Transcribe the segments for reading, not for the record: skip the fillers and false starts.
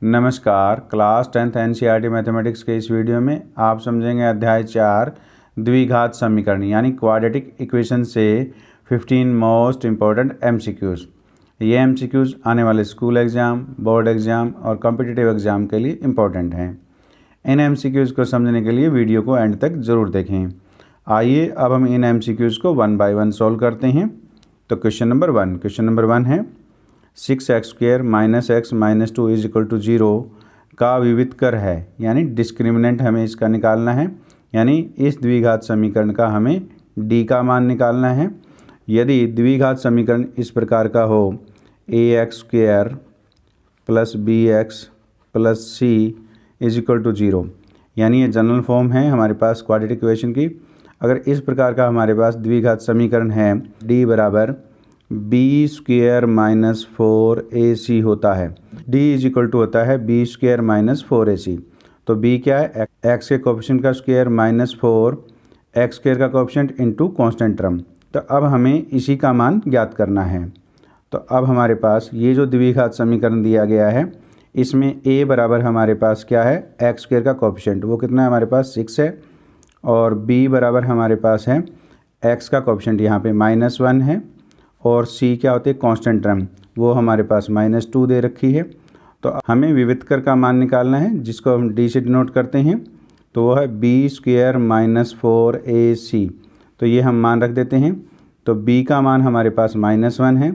नमस्कार। Class 10th NCERT mathematics के इस वीडियो में आप समझेंगे अध्याय 4 द्विघात समीकरण यानी क्वाड्रेटिक इक्वेशन से 15 मोस्ट इम्पोर्टेंट एमसीक्यूज़। ये एमसीक्यूज़ आने वाले स्कूल एग्ज़ाम, बोर्ड एग्ज़ाम और कॉम्पिटिटिव एग्ज़ाम के लिए इम्पोर्टेंट हैं। इन एमसीक्यूज़ को समझने के लिए वीडियो को एंड तक ज़रूर देखें। आइए अब हम इन एमसीक्यूज़ को वन बाय वन सॉल्व करते हैं। तो क्वेश्चन नंबर वन है 6x² - x - 2 = 0 का विविध कर है, यानी डिस्क्रिमिनेंट हमें इसका निकालना है, यानी इस द्विघात समीकरण का हमें d का मान निकालना है। यदि द्विघात समीकरण इस प्रकार का हो ax² + bx + c = 0, यानी ये जनरल फॉर्म है हमारे पास क्वाड्रेटिक इक्वेशन की। अगर इस प्रकार का हमारे पास द्विघात समीकरण है d बराबर b² - 4ac होता है, d = होता है b² - 4ac। तो b क्या है, x के कोएफिशिएंट का स्क्वायर -4 x² का कोएफिशिएंट इंटू कॉन्स्टेंट टर्म। तो अब हमें इसी का मान ज्ञात करना है। तो अब हमारे पास ये जो द्विघात समीकरण दिया गया है, इसमें a बराबर हमारे पास क्या है, x² का कोएफिशिएंट वो कितना है हमारे पास 6 है, और b बराबर हमारे पास है x का कोएफिशिएंट यहाँ पे -1 है, और c क्या होती है कांस्टेंट टर्म, वो हमारे पास -2 दे रखी है। तो हमें विविध कर का मान निकालना है, जिसको हम d से डिनोट करते हैं। तो वो है b² - 4ac। तो ये हम मान रख देते हैं। तो b का मान हमारे पास -1 है,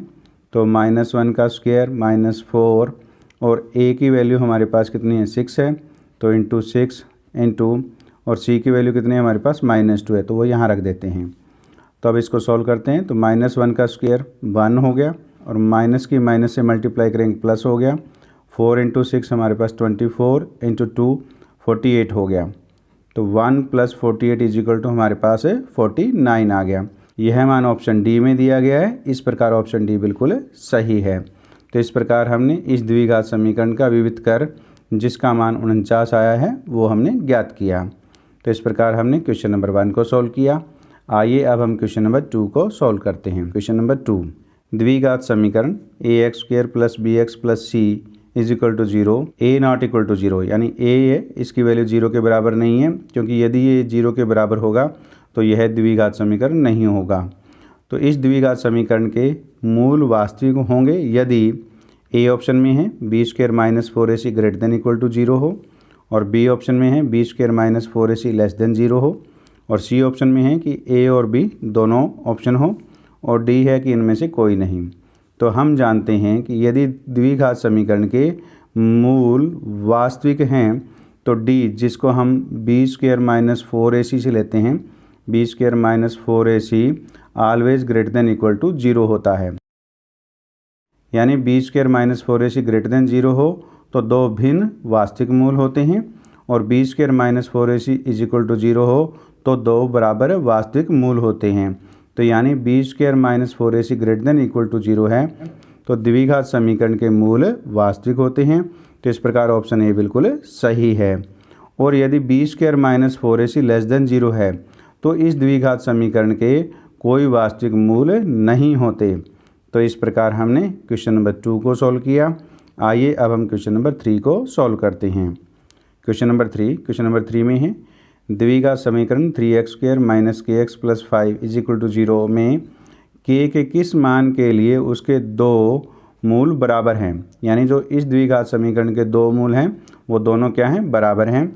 तो -1 का स्क्वायर -4, और a की वैल्यू हमारे पास कितनी है 6 है, तो इंटू 6 इंटू, और c की वैल्यू कितनी है हमारे पास -2 है, तो वो यहाँ रख देते हैं। तो अब इसको सॉल्व करते हैं। तो -1 का स्क्वायर 1 हो गया, और माइनस की माइनस से मल्टीप्लाई करेंगे प्लस हो गया। 4 × 6 हमारे पास 24 × 2 48 हो गया। तो 1 + 48 = हमारे पास है 49 आ गया। यह मान ऑप्शन डी में दिया गया है। इस प्रकार ऑप्शन डी बिल्कुल सही है। तो इस प्रकार हमने इस द्विघात समीकरण का विविध कर, जिसका मान 49 आया है, वो हमने ज्ञात किया। तो इस प्रकार हमने क्वेश्चन नंबर 1 को सॉल्व किया। आइए अब हम क्वेश्चन नंबर 2 को सॉल्व करते हैं। क्वेश्चन नंबर 2, द्विघात समीकरण ax² + bx + c = 0, a ≠ 0, यानी a है इसकी वैल्यू 0 के बराबर नहीं है, क्योंकि यदि ये 0 के बराबर होगा तो यह द्विघात समीकरण नहीं होगा। तो इस द्विघात समीकरण के मूल वास्तविक होंगे यदि a ऑप्शन में है b² - 4ac > 0 हो, और b ऑप्शन में है b² - 4ac <0 हो, और सी ऑप्शन में है कि ए और बी दोनों ऑप्शन हो, और डी है कि इनमें से कोई नहीं। तो हम जानते हैं कि यदि द्विघात समीकरण के मूल वास्तविक हैं, तो डी, जिसको हम b² - 4ac से लेते हैं, b² - 4ac ऑलवेज > 0 होता है। यानी b² - 4ac > 0 हो तो दो भिन्न वास्तविक मूल होते हैं, और b² - 4ac = 0 हो तो दो बराबर वास्तविक मूल होते हैं। तो यानी b² - 4ac > 0 है, तो द्विघात समीकरण के मूल वास्तविक होते हैं। तो इस प्रकार ऑप्शन ए बिल्कुल सही है। और यदि b² - 4ac < 0 है, तो इस द्विघात समीकरण के कोई वास्तविक मूल नहीं होते। तो इस प्रकार हमने क्वेश्चन नंबर 2 को सॉल्व किया। आइए अब हम क्वेश्चन नंबर 3 को सॉल्व करते हैं। क्वेश्चन नंबर 3 में है द्विघात समीकरण 3x² - kx + 5 = 0 में k के किस मान के लिए उसके दो मूल बराबर हैं, यानी जो इस द्विघात समीकरण के दो मूल हैं वो दोनों क्या हैं, बराबर हैं।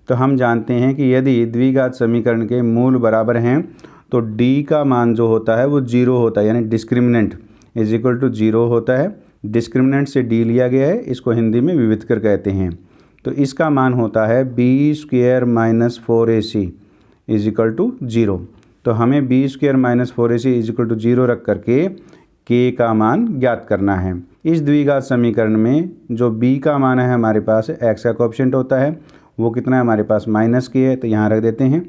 तो हम जानते हैं कि यदि द्विघात समीकरण के मूल बराबर हैं तो d का मान जो होता है वो 0 होता है, यानी डिस्क्रिमिनेंट = 0 होता है। डिस्क्रिमिनेंट से d लिया गया है, इसको हिंदी में विविध कर कहते हैं। तो इसका मान होता है b² - 4ac = 0। तो हमें b² - 4ac = 0 रख करके k का मान ज्ञात करना है। इस द्विघात समीकरण में जो b का मान है हमारे पास x का कोएफिशिएंट होता है, वो कितना है हमारे पास -k है, तो यहाँ रख देते हैं।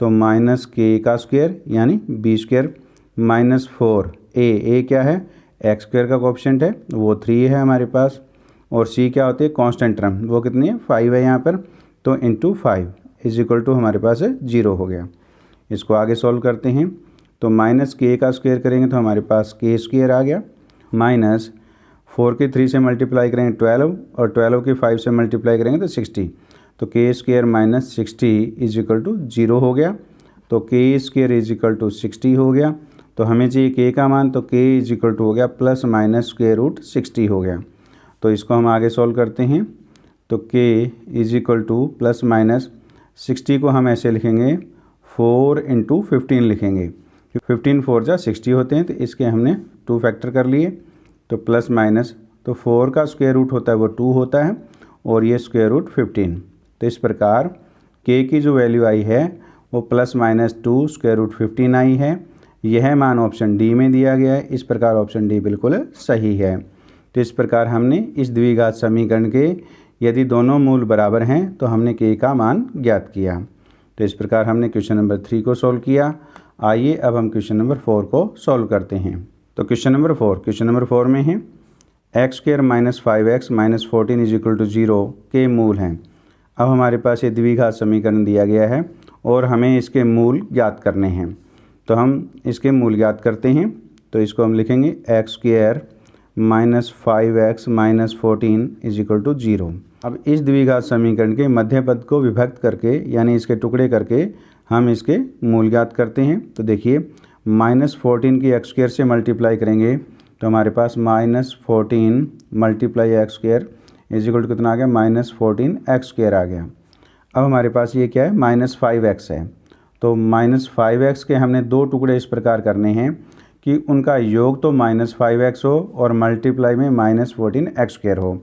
तो -k का स्क्वायर यानी b² - 4 a क्या है, x² का कोएफिशिएंट है वो 3 है हमारे पास, और c क्या होती है कांस्टेंट टर्म, वो कितनी है 5 है यहाँ पर, तो इंटू 5 = हमारे पास 0 हो गया। इसको आगे सॉल्व करते हैं। तो -k का स्क्वायर करेंगे तो हमारे पास k² आ गया, 4 की 3 से मल्टीप्लाई करेंगे 12 और 12 की 5 से मल्टीप्लाई करेंगे तो 60। तो k square minus 60 is equal to 0 हो गया। तो k square is equal to 60 हो गया। तो हमें चाहिए के का मान, तो के इज इक्वल टू हो गया प्लस माइनस स्क्वायर रूट 60 हो गया। तो इसको हम आगे सॉल्व करते हैं। तो के is equal two plus minus 60 को हम ऐसे लिखेंगे 4 इंटू 15 लिखेंगे। 15 4 जा 60 होते हैं, तो इसके हमने 2 फैक्टर कर लिए। तो प्लस माइनस, तो 4 का स्क्वायर रूट होता है वो 2 होता है और ये स्क्वायर रूट 15। तो इस प्रकार के की जो वैल्यू आई है वो प्लस माइनस 2 स्क्वायर रूट 15 आई है। यह मान ऑप्शन डी में दिया गया है। इस प्रकार ऑप्शन डी बिल्कुल सही है। तो इस प्रकार हमने इस द्विघात समीकरण के यदि दोनों मूल बराबर हैं तो हमने के का मान ज्ञात किया। तो इस प्रकार हमने क्वेश्चन नंबर 3 को सॉल्व किया। आइए अब हम क्वेश्चन नंबर 4 को सॉल्व करते हैं। तो क्वेश्चन नंबर 4 में है x square minus 5x minus 14 is equal to 0 के मूल हैं। अब हमारे पास ये द्विघात समीकरण दिया गया है और हमें इसके मूल ज्ञात करने हैं। तो हम इसके मूल ज्ञात करते हैं। तो इसको हम लिखेंगे x square minus 5x minus 14 is equal to 0। अब इस द्विघात समीकरण के मध्य पद को विभक्त करके यानी इसके टुकड़े करके हम इसके मूल ज्ञात करते हैं। तो देखिए माइनस 14 की एक्स स्क्वायर से मल्टीप्लाई करेंगे तो हमारे पास minus 14 multiply X square is equal to कितना आ गया, माइनस 14 एक्स स्क्वायर आ गया। अब हमारे पास ये क्या है, माइनस 5x है। तो माइनस 5x के हमने 2 टुकड़े इस प्रकार करने हैं कि उनका योग तो माइनस 5x हो और मल्टीप्लाई में माइनस 14 एक्स स्क्वायर हो।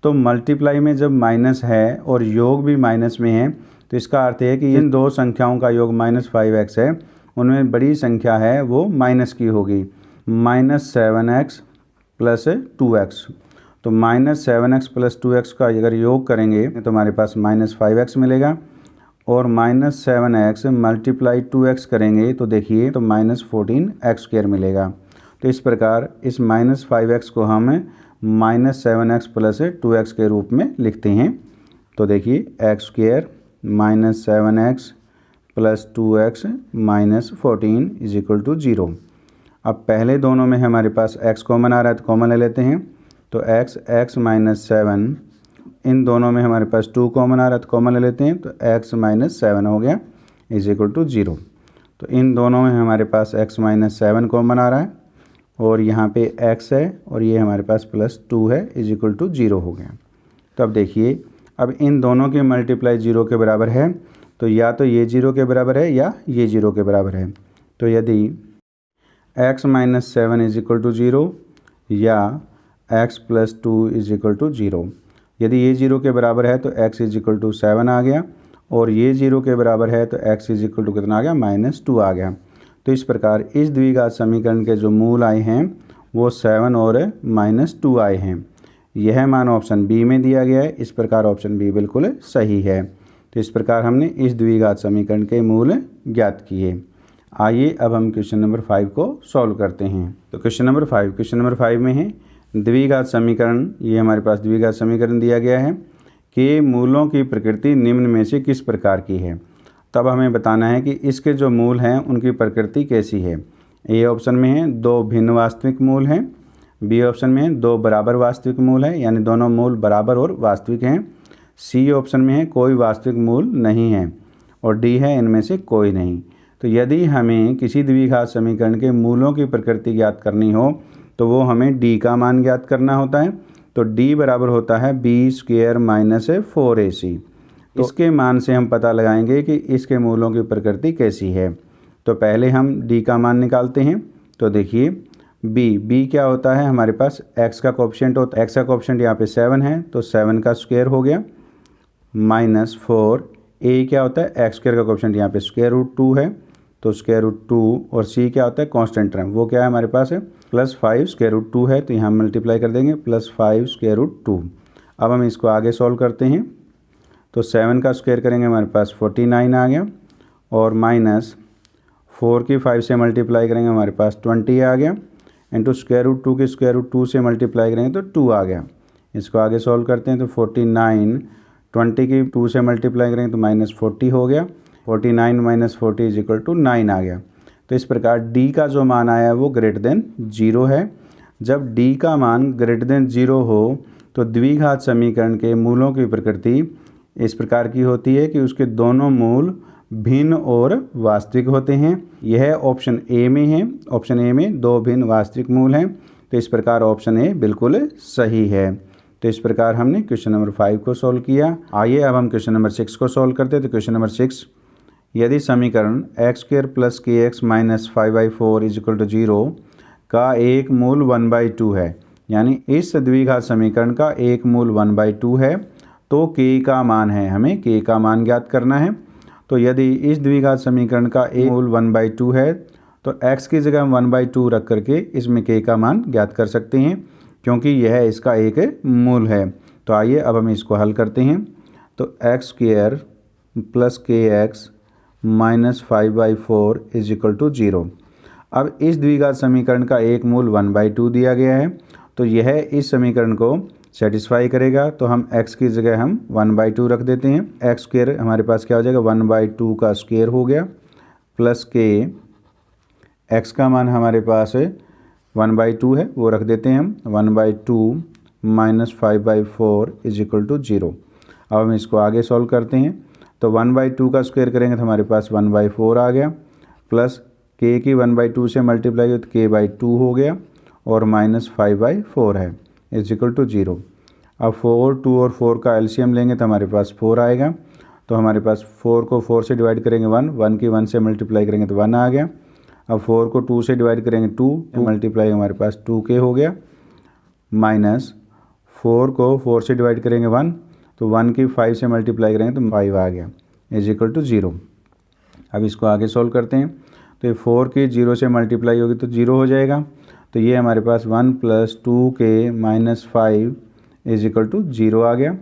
तो मल्टीप्लाई में जब माइनस है और योग भी माइनस में है तो इसका अर्थ है कि इन 2 संख्याओं का योग माइनस 5x है, उनमें बड़ी संख्या है वो माइनस की होगी, माइनस 7x प्लस 2x। तो माइनस 7x प्लस 2x का अगर योग करेंगे तो हमारे पास माइनस 5x मिलेगा और माइनस 7x मल्टीप्लाई 2x करेंगे तो देखिए तो माइनस 14 एक्स स्क्वायर मिलेगा। तो इस प्रकार इस माइनस 5x को हम माइनस 7x प्लस 2x के रूप में लिखते हैं। तो देखिए x square minus 7x plus 2x minus 14 is equal to 0। अब पहले दोनों में हमारे पास x कॉमन आ रहा है तो कॉमन ले लेते हैं। तो x माइनस 7, इन दोनों में हमारे पास 2 कॉमन आ रहा है तो कॉमन ले लेते हैं। तो x माइनस 7 हो गया इज इक्वल टू 0। तो इन दोनों में हमारे पास x माइनस 7 कॉमन आ रहा है और यहाँ पे x है और ये हमारे पास प्लस 2 है इज इक्वल टू 0 हो गया। तो अब देखिए अब इन दोनों की मल्टीप्लाई 0 के बराबर है तो या तो ये 0 के बराबर है या ये 0 के बराबर है। तो यदि x minus 7 is equal to 0 या x plus 2 is equal to 0, यदि ये 0 के बराबर है तो x इज इक्वल टू 7 आ गया और ये 0 के बराबर है तो x इज इक्वल टू कितना आ गया, माइनस 2 आ गया। तो इस प्रकार इस द्विघात समीकरण के जो मूल आए हैं वो 7 और माइनस 2 आए हैं। यह मान ऑप्शन बी में दिया गया है। इस प्रकार ऑप्शन बी बिल्कुल सही है। तो इस प्रकार हमने इस द्विघात समीकरण के मूल ज्ञात किए। आइए अब हम क्वेश्चन नंबर 5 को सॉल्व करते हैं। तो क्वेश्चन नंबर 5 में है द्विघात समीकरण। ये हमारे पास द्विघात समीकरण दिया गया है कि मूलों की प्रकृति निम्न में से किस प्रकार की है। तब हमें बताना है कि इसके जो मूल हैं उनकी प्रकृति कैसी है। ए ऑप्शन में है 2 भिन्न वास्तविक मूल हैं, बी ऑप्शन में है 2 बराबर वास्तविक मूल है यानी दोनों मूल बराबर और वास्तविक हैं, सी ऑप्शन में है कोई वास्तविक मूल नहीं है और डी है इनमें से कोई नहीं। तो यदि हमें किसी द्विघात समीकरण के मूलों की प्रकृति ज्ञात करनी हो तो वो हमें डी का मान ज्ञात करना होता है। तो डी बराबर होता है बी स्क्वायर माइनस 4ac। तो इसके मान से हम पता लगाएंगे कि इसके मूलों की प्रकृति कैसी है। तो पहले हम डी का मान निकालते हैं। तो देखिए बी क्या होता है, हमारे पास x का कोएफिशिएंट होता है। x का कोएफिशिएंट यहाँ पे 7 है तो 7 का स्क्वायर हो गया माइनस 4। ए क्या होता है, एक्स स्क्वायर का कोएफिशिएंट यहाँ पे स्क्वायर रूट 2 है तो स्क्वायर रूट 2 और सी क्या होता है, कांस्टेंट टर्म, वो क्या है हमारे पास है प्लस 5 स्क्वायर रूट 2 है तो यहाँ मल्टीप्लाई कर देंगे प्लस 5 स्क्वायर रूट 2। अब हम इसको आगे सॉल्व करते हैं। तो 7 का स्क्वायर करेंगे हमारे पास 49 आ गया और माइनस 4 की 5 से मल्टीप्लाई करेंगे हमारे पास 20 आ गया इंटू स्क्वायर रूट 2 की स्क्वायर रूट 2 से मल्टीप्लाई करेंगे तो 2 आ गया। इसको आगे सॉल्व करते हैं। तो 49 20 की 2 से मल्टीप्लाई करेंगे तो माइनस 40 हो गया। 49 माइनस 40 इज इक्वल टू 9 आ गया। तो इस प्रकार डी का जो मान आया है वो ग्रेटर देन 0 है। जब d का मान ग्रेटर देन 0 हो तो द्विघात समीकरण के मूलों की प्रकृति इस प्रकार की होती है कि उसके दोनों मूल भिन्न और वास्तविक होते हैं। यह ऑप्शन ए में है। ऑप्शन ए में दो भिन्न वास्तविक मूल हैं, तो इस प्रकार ऑप्शन ए बिल्कुल सही है। तो इस प्रकार हमने क्वेश्चन नंबर 5 को सॉल्व किया। आइए अब हम क्वेश्चन नंबर 6 को सॉल्व करते हैं। तो क्वेश्चन नंबर 6, यदि समीकरण x² + kx - 5/4 = 0 का एक मूल 1/2 है, यानी इस द्विघात समीकरण का एक मूल 1/2 है, तो k का मान है, हमें k का मान ज्ञात करना है। तो यदि इस द्विघात समीकरण का एक मूल 1/2 है तो x की जगह हम 1/2 रख करके इसमें k का मान ज्ञात कर सकते हैं, क्योंकि यह इसका एक मूल है। तो आइए अब हम इसको हल करते हैं। तो x² + kx - 5/4 = 0। अब इस द्विघात समीकरण का एक मूल 1/2 दिया गया है, तो यह इस समीकरण को सेटिस्फाई करेगा। तो हम x की जगह हम 1/2 रख देते हैं। x² हमारे पास क्या हो जाएगा, 1/2 का स्क्वायर हो गया, प्लस k, x का मान हमारे पास 1/2 है, वो रख देते हैं हम। 1/2 - 5/4 = 0। अब हम इसको आगे सॉल्व करते हैं। तो 1/2 का स्क्वायर करेंगे तो हमारे पास 1/4 आ गया, प्लस k की 1/2 से मल्टीप्लाई हो तो k/2 हो गया, और -5/4 है = 0। अब 4, 2 और 4 का एलसीएम लेंगे तो हमारे पास 4 आएगा। तो हमारे पास 4 को 4 से डिवाइड करेंगे 1 की 1 से मल्टीप्लाई करेंगे तो 1 आ गया। अब 4 को 2 से डिवाइड करेंगे 2 मल्टीप्लाई हमारे पास 2k हो गया, माइनस 4 को 4 से डिवाइड करेंगे 1, तो 1 की 5 से मल्टीप्लाई करेंगे तो 5 आ गया = 0। अब इसको आगे सोल्व करते हैं। तो ये 4 की 0 से मल्टीप्लाई होगी तो 0 हो जाएगा। तो ये हमारे पास 1 + 2k - 5 = 0 आ गया।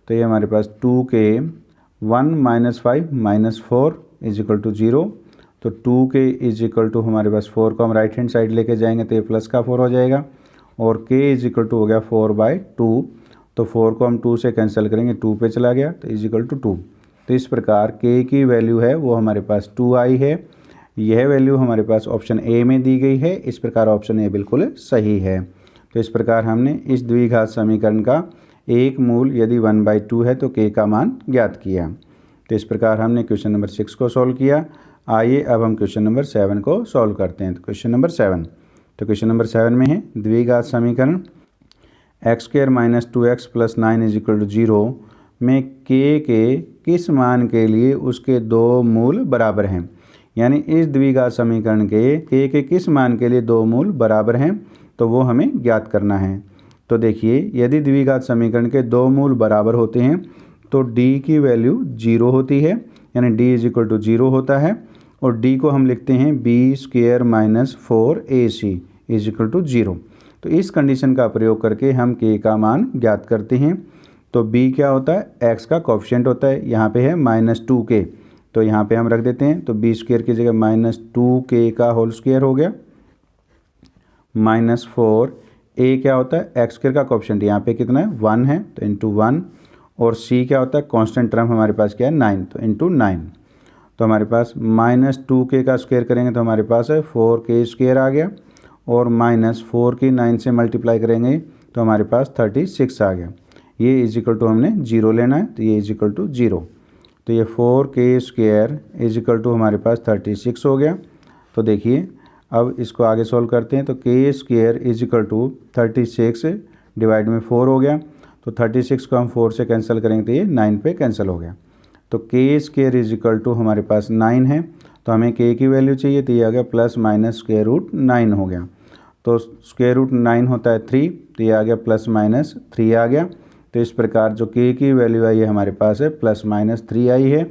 तो ये हमारे पास 2k 1 - 5 - 4 = 0। तो 2k = हमारे पास 4 को हम राइट हैंड साइड लेके जाएंगे तो ये प्लस का 4 हो जाएगा, और k = हो गया 4/2। तो 4 को हम 2 से कैंसिल करेंगे, 2 पे चला गया तो = 2। तो इस प्रकार k की वैल्यू है वो हमारे पास 2 आई है। यह वैल्यू हमारे पास ऑप्शन ए में दी गई है। इस प्रकार ऑप्शन ए बिल्कुल सही है। तो इस प्रकार हमने इस द्विघात समीकरण का एक मूल यदि 1/2 है तो k का मान ज्ञात किया। तो इस प्रकार हमने क्वेश्चन नंबर 6 को सॉल्व किया। आइए अब हम क्वेश्चन नंबर 7 को सॉल्व करते हैं। तो क्वेश्चन नंबर 7, तो क्वेश्चन नंबर 7 में है द्विघात समीकरण x² - 2x + 9 = 0 में k के किस मान के लिए उसके दो मूल बराबर हैं, यानी इस द्विघात समीकरण के k के किस मान के लिए दो मूल बराबर हैं, तो वो हमें ज्ञात करना है। तो देखिए, यदि द्विघात समीकरण के दो मूल बराबर होते हैं तो d की वैल्यू 0 होती है, यानी d = 0 होता है, और d को हम लिखते हैं b² - 4ac = 0। तो इस कंडीशन का प्रयोग करके हम k का मान ज्ञात करते हैं। तो b क्या होता है, x का कोएफिशिएंट होता है, यहाँ पे है -2k, तो यहाँ पे हम रख देते हैं। तो b² की जगह -2k का होल स्क्वायर हो गया, -4, a क्या होता है, x² का कोएफिशिएंट यहाँ पे कितना है, 1 है, तो इंटू 1, और c क्या होता है, कांस्टेंट टर्म हमारे पास क्या है, 9, तो इंटू 9। तो हमारे पास -2k का स्क्वायर करेंगे तो हमारे पास है 4k² आ गया, और -4 की 9 से मल्टीप्लाई करेंगे तो हमारे पास 36 आ गया। ये = हमने 0 लेना है, तो ये = 0। तो ये 4k² = हमारे पास 36 हो गया। तो देखिए, अब इसको आगे सॉल्व करते हैं। तो k² = 36 डिवाइड में 4 हो गया, तो 36 को हम 4 से कैंसिल करेंगे तो ये 9 पे कैंसिल हो गया। तो k² = हमारे पास 9 है, तो हमें k की वैल्यू चाहिए, तो ये आ गया +-√9 हो गया। तो √9 होता है 3, तो ये आ गया +-3 आ गया। तो इस प्रकार जो k की वैल्यू आई है हमारे पास है +-3 आई है।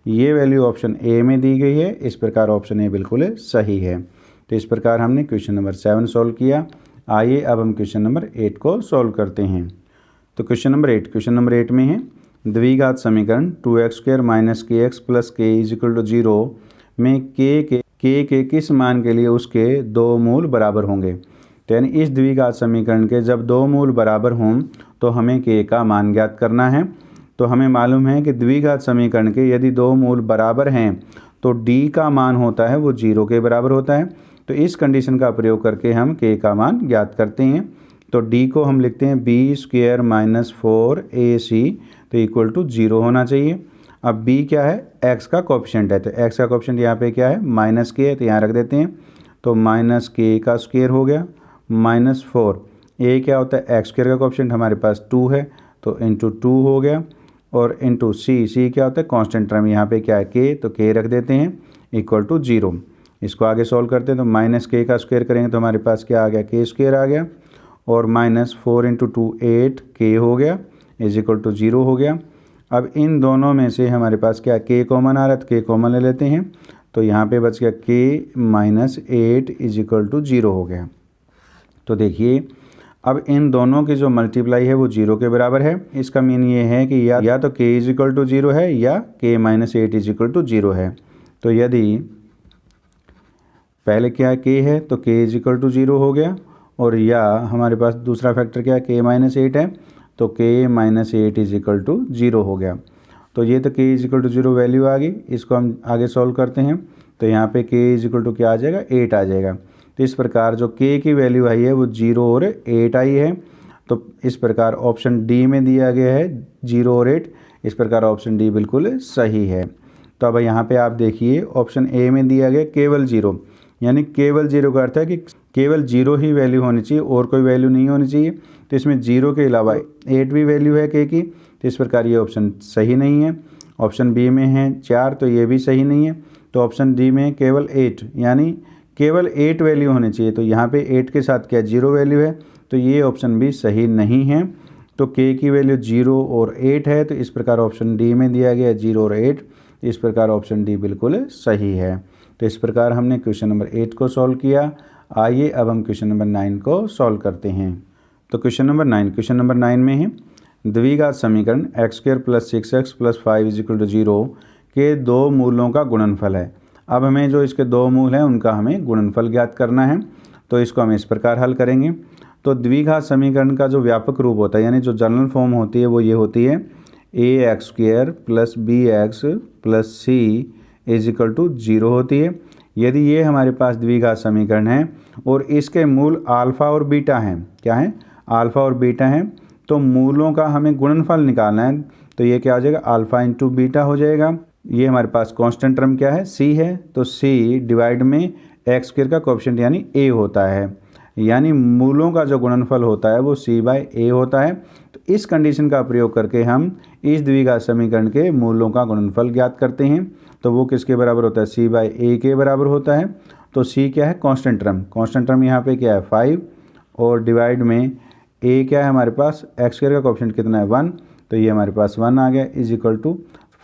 ये वैल्यू ऑप्शन ए में दी गई है। इस प्रकार ऑप्शन ए बिल्कुल सही है। तो इस प्रकार हमने क्वेश्चन नंबर 7 सॉल्व किया। आइए अब हम क्वेश्चन नंबर 8 को सॉल्व करते हैं। तो क्वेश्चन नंबर 8 में है द्विघात समीकरण 2x² - kx + k = 0 में k के किस मान के लिए उसके दो मूल बराबर होंगे। तो यानी इस द्विघात समीकरण के जब दो मूल बराबर हों तो हमें k का मान ज्ञात करना है। तो हमें मालूम है कि द्विघात समीकरण के यदि दो मूल बराबर हैं तो d का मान होता है वो 0 के बराबर होता है। तो तो इस कंडीशन का प्रयोग करके हम k का मान ज्ञात करते हैं। तो d को हम लिखते हैं b स्क्वायर माइनस 4ac तो इक्वल टू 0 होना चाहिए। अब b क्या है, x का कोएफिशिएंट है, तो x का कोएफिशिएंट यहाँ पे क्या है, माइनस k है, तो यहाँ रख देते हैं। तो माइनस k का स्क्वायर हो गया माइनस 4, a क्या होता है, x स्क्वायर का कोएफिशिएंट हमारे पास 2 है तो इंटू 2 हो गया, और इंटू c क्या होता है, कांस्टेंट टर्म, यहाँ पे क्या है k, तो k रख देते हैं इक्वल टू 0। इसको आगे सॉल्व करते हैं तो माइनस k का स्क्वायर करेंगे तो हमारे पास क्या आ गया, k स्क्वायर आ गया, और माइनस 4 इंटू 2 8 k हो गया इज इक्वल टू 0 हो गया। अब इन दोनों में से हमारे पास क्या k कॉमन आ रहा है, तो k कॉमन ले लेते हैं, तो यहाँ पे बच गया k minus 8 is equal to 0 हो गया। तो देखिए अब इन दोनों की जो मल्टीप्लाई है वो 0 के बराबर है। इसका मीन ये है कि या तो k इज इक्वल टू 0 है या k minus 8 is equal to 0 है। तो यदि पहले क्या k है तो k इज इक्वल टू 0 हो गया, और या हमारे पास दूसरा फैक्टर क्या है, k माइनस 8 है, तो k minus 8 is equal to 0 हो गया। तो ये तो k is equal to 0 value आ गई। इसको हम आगे सॉल्व करते हैं तो यहाँ पे k इज इक्वल टू क्या आ जाएगा, 8 आ जाएगा। तो इस प्रकार जो k की वैल्यू आई है वो 0 और 8 आई है। तो इस प्रकार ऑप्शन डी में दिया गया है 0 और 8, इस प्रकार ऑप्शन डी बिल्कुल सही है। तो अब यहाँ पे आप देखिए ऑप्शन ए में दिया गया केवल 0, यानी केवल 0 का अर्थ है कि केवल 0 ही वैल्यू होनी चाहिए और कोई वैल्यू नहीं होनी चाहिए। तो इसमें 0 के अलावा 8 भी वैल्यू है k की, तो इस प्रकार ये ऑप्शन सही नहीं है। ऑप्शन बी में है 4 तो ये भी सही नहीं है। तो ऑप्शन डी में केवल 8, यानी केवल 8 वैल्यू होनी चाहिए, तो यहाँ पे 8 के साथ क्या 0 वैल्यू है, तो ये ऑप्शन भी सही नहीं है। तो k की वैल्यू 0 और 8 है, तो इस प्रकार ऑप्शन डी में दिया गया 0 और 8, इस प्रकार ऑप्शन डी बिल्कुल सही है। तो इस प्रकार हमने क्वेश्चन नंबर 8 को सॉल्व किया। आइए अब हम क्वेश्चन नंबर 9 को सॉल्व करते हैं। तो क्वेश्चन नंबर 9 में है द्विघात समीकरण x square plus 6x plus 5 is equal to 0 के दो मूलों का गुणनफल है। अब हमें जो इसके दो मूल हैं उनका हमें गुणनफल ज्ञात करना है। तो इसको हम इस प्रकार हल करेंगे। तो द्विघात समीकरण का जो व्यापक रूप होता है, यानी जो जनरल फॉर्म होती है, वो ये होती है ax square plus bx plus c is equal to 0 होती है। यदि ये हमारे पास द्विघात समीकरण है और इसके मूल अल्फ़ा और बीटा हैं, क्या है, अल्फ़ा और बीटा हैं, तो मूलों का हमें गुणनफल निकालना है। तो ये क्या हो जाएगा, अल्फ़ा इंटू बीटा हो जाएगा। ये हमारे पास कांस्टेंट टर्म क्या है, c है, तो c डिवाइड में एक्स स्क्वायर का कोएफिशिएंट यानी a होता है, यानी मूलों का जो गुणनफल होता है वो c बाय a होता है। तो इस कंडीशन का प्रयोग करके हम इस द्विघात समीकरण के मूलों का गुणनफल ज्ञात करते हैं। तो वो किसके बराबर होता है, c बाय a के बराबर होता है। तो c क्या है, कांस्टेंट टर्म यहाँ पे क्या है 5, और डिवाइड में a क्या है हमारे पास, एक्स स्क्वायर का कोएफिशिएंट कितना है 1, तो ये हमारे पास 1 आ गया, is equal to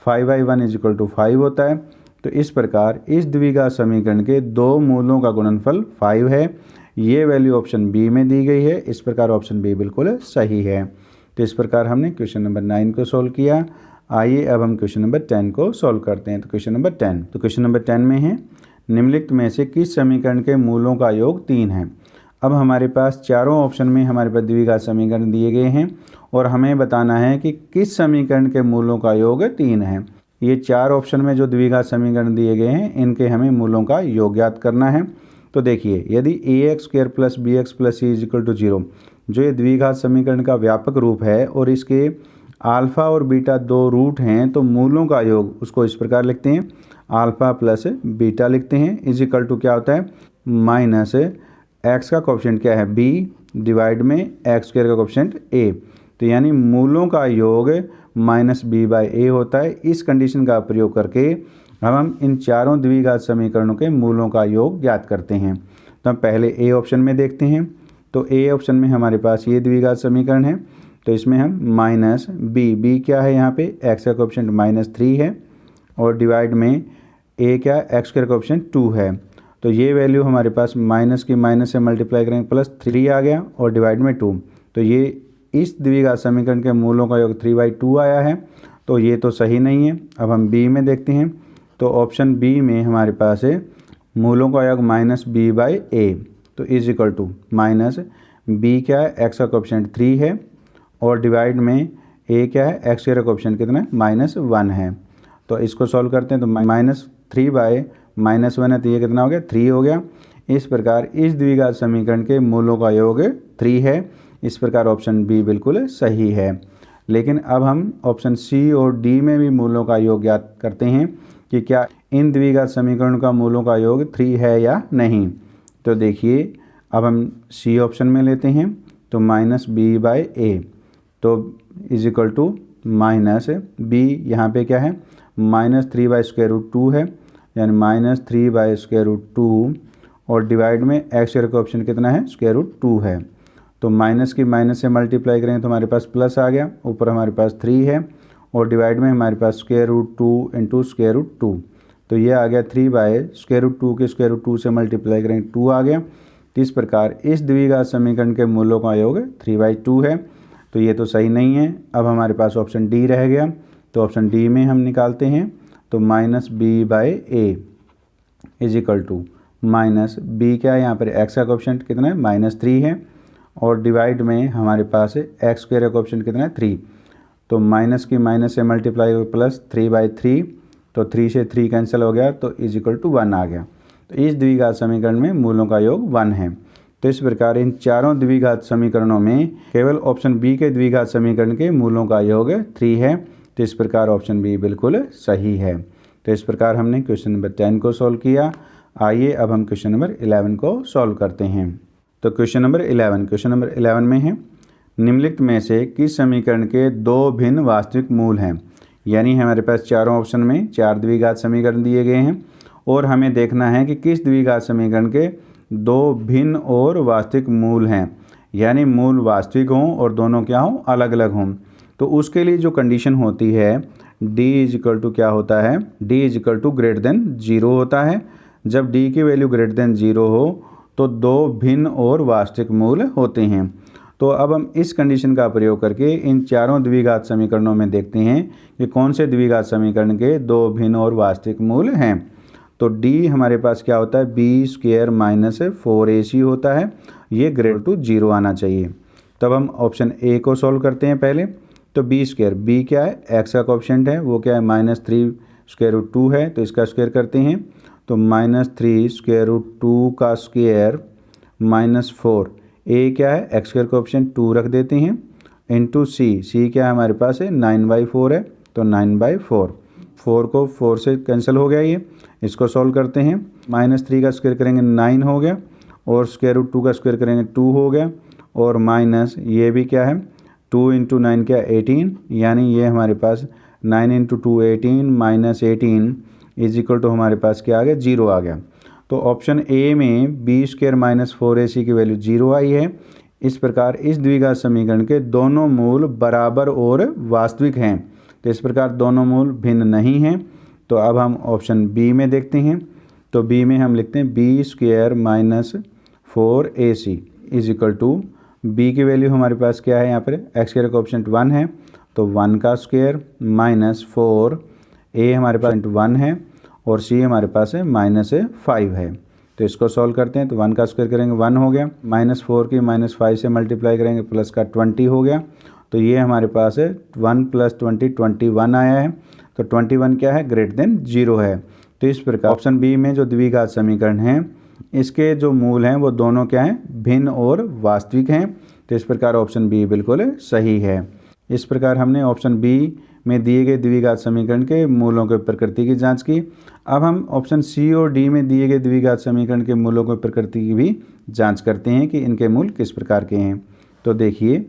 5/1 is equal to 5 होता है। तो इस प्रकार इस द्विघात समीकरण के दो मूलों का गुणनफल 5 है। ये वैल्यू ऑप्शन बी में दी गई है, इस प्रकार ऑप्शन बी बिल्कुल सही है। तो इस प्रकार हमने क्वेश्चन नंबर 9 को सॉल्व किया। आइए अब हम क्वेश्चन नंबर 10 को सॉल्व करते हैं। तो क्वेश्चन नंबर 10 में है निम्नलिखित में से किस समीकरण के मूलों का योग 3 है। अब हमारे पास चारों ऑप्शन में हमारे पास द्विघात समीकरण दिए गए हैं और हमें बताना है कि किस समीकरण के मूलों का योग 3 है। ये चार ऑप्शन में जो द्विघात समीकरण दिए गए हैं इनके हमें मूलों का योग ज्ञात करना है। तो देखिए यदि ax square plus bx plus c is equal to 0 जो ये द्विघात समीकरण का व्यापक रूप है और इसके अल्फ़ा और बीटा दो रूट हैं, तो मूलों का योग उसको इस प्रकार लिखते हैं, अल्फ़ा प्लस बीटा लिखते हैं, इज इक्वल टू क्या होता है माइनस एक्स का कोएफिशिएंट क्या है b डिवाइड में एक्स स्क्वायर का कोएफिशिएंट a। तो यानी मूलों का योग माइनस b बाई ए होता है। इस कंडीशन का प्रयोग करके अब हम इन चारों द्विघात समीकरणों के मूलों का योग ज्ञात करते हैं। तो हम पहले ए ऑप्शन में देखते हैं। तो ए ऑप्शन में हमारे पास ये द्विघात समीकरण है, तो इसमें हम माइनस बी क्या है, यहाँ पे एक्स का कोएफिशिएंट -3 है और डिवाइड में ए क्या है, एक्स का कोएफिशिएंट 2 है। तो ये वैल्यू हमारे पास माइनस की माइनस से मल्टीप्लाई करेंगे +3 आ गया और डिवाइड में 2। तो ये इस द्विघात समीकरण के मूलों का योग 3/2 आया है, तो ये तो सही नहीं है। अब हम बी में देखते हैं। तो ऑप्शन बी में हमारे पास है मूलों का योग -b/a, तो is equal to minus b क्या है, एक्स का कोएफिशिएंट 3 है और डिवाइड में ए क्या है, एक्स का कोएफिशिएंट कितना है -1 है। तो इसको सॉल्व करते हैं तो -3/-1 है, तो ये कितना हो गया 3 हो गया, इस प्रकार इस द्विघात समीकरण के मूलों का योग 3 है। इस प्रकार ऑप्शन बी बिल्कुल सही है। लेकिन अब हम ऑप्शन सी और डी में भी मूलों का योग ज्ञात करते हैं कि क्या इन द्विघात समीकरणों का मूलों का योग 3 है या नहीं। तो देखिए, अब हम सी ऑप्शन में लेते हैं, तो माइनस बी बाई ए, तो is equal to minus b, यहाँ पे क्या है -3/√2 है, यानी -3/√2 और डिवाइड में एक्स स्क्वायर का ऑप्शन कितना है √2 है। तो माइनस की माइनस से मल्टीप्लाई करेंगे तो हमारे पास प्लस आ गया, ऊपर हमारे पास 3 है और डिवाइड में हमारे पास √2 इंटू √2, तो ये आ गया 3/√2 के √2 से मल्टीप्लाई करेंगे 2 आ गया। तो इस प्रकार इस द्विघात समीकरण के मूलों का योग 3/2 है। तो ये तो सही नहीं है। अब हमारे पास ऑप्शन डी रह गया, तो ऑप्शन डी में हम निकालते हैं, तो minus b by a is equal to minus b, क्या है यहाँ पर एक्स का कोएफिशिएंट कितना है -3 है और डिवाइड में हमारे पास एक्स स्क्वायर का ऑप्शन कितना है 3, तो माइनस की माइनस से मल्टीप्लाई हो प्लस 3/3, तो 3 से 3 कैंसिल हो गया, तो इज इक्वल टू 1 आ गया। तो इस द्विघात समीकरण में मूलों का योग 1 है। तो इस प्रकार इन चारों द्विघात समीकरणों में केवल ऑप्शन बी के द्विघात समीकरण के मूलों का योग 3 है। तो इस प्रकार ऑप्शन बी बिल्कुल सही है। तो इस प्रकार हमने क्वेश्चन नंबर 10 को सॉल्व किया। आइए अब हम क्वेश्चन नंबर 11 को सॉल्व करते हैं। तो क्वेश्चन नंबर 11 में है, निम्नलिखित में से किस समीकरण के 2 भिन्न वास्तविक मूल हैं। यानी हमारे पास चारों ऑप्शन में 4 द्विघात समीकरण दिए गए हैं और हमें देखना है कि किस द्विघात समीकरण के 2 भिन्न और वास्तविक मूल हैं, यानी मूल वास्तविक हों और दोनों क्या हों अलग अलग हों। तो उसके लिए जो कंडीशन होती है d इज इक्वल टू क्या होता है, d is equal to greater than 0 होता है। जब d की वैल्यू ग्रेटर देन 0 हो तो 2 भिन्न और वास्तविक मूल होते हैं। तो अब हम इस कंडीशन का प्रयोग करके इन चारों द्विघात समीकरणों में देखते हैं कि कौन से द्विघात समीकरण के 2 भिन्न और वास्तविक मूल हैं। तो d हमारे पास क्या होता है b² - 4ac होता है, ये ग्रेटर टू 0 आना चाहिए। तब हम ऑप्शन ए को सॉल्व करते हैं पहले। तो b² क्या है एक्स का कोएफिशिएंट है, वो क्या है -3√2 है, तो इसका स्क्वायर करते हैं, तो -3√2 का स्क्वायर -4, ए क्या है एक्स स्क्वायर कोएफिशिएंट 2 रख देते हैं, इंटू सी क्या है हमारे पास है 9/4 है, तो 9/4, 4 को 4 से कैंसिल हो गया ये। इसको सॉल्व करते हैं, -3 का स्क्वायर करेंगे 9 हो गया और √2 का स्क्वायर करेंगे 2 हो गया और माइनस ये भी क्या है 2 इंटू 9 क्या 18, यानी ये हमारे पास 9 इंटू 2 18 -18 इज इक्वल टू हमारे पास क्या आ गया 0 आ गया। तो ऑप्शन ए में b² - 4ac की वैल्यू 0 आई है। इस प्रकार इस द्विघात समीकरण के दोनों मूल बराबर और वास्तविक हैं। तो इस प्रकार दोनों मूल भिन्न नहीं हैं। तो अब हम ऑप्शन बी में देखते हैं। तो बी में हम लिखते हैं b² - 4ac is equal to b की वैल्यू हमारे पास क्या है यहाँ पर एक्स स्क्वायर का ऑप्शन 1 है, तो 1 का स्क्वायर -4, ए हमारे पास 1 है और सी हमारे पास है -5 है। तो इसको सॉल्व करते हैं, तो 1 का स्क्वायर करेंगे 1 हो गया, -4 की -5 से मल्टीप्लाई करेंगे प्लस का 20 हो गया। तो ये हमारे पास है 1 + 20 21 आया है। तो 21 क्या है ग्रेटर देन 0 है। तो इस प्रकार ऑप्शन बी में जो द्विघात समीकरण हैं इसके जो मूल हैं वो दोनों क्या हैं भिन्न और वास्तविक हैं। तो इस प्रकार ऑप्शन बी बिल्कुल सही है। इस प्रकार हमने ऑप्शन बी में दिए गए द्विघात समीकरण के मूलों के प्रकृति की जांच की। अब हम ऑप्शन सी और डी में दिए गए द्विघात समीकरण के मूलों की प्रकृति की भी जांच करते हैं कि इनके मूल किस प्रकार के हैं। तो देखिए,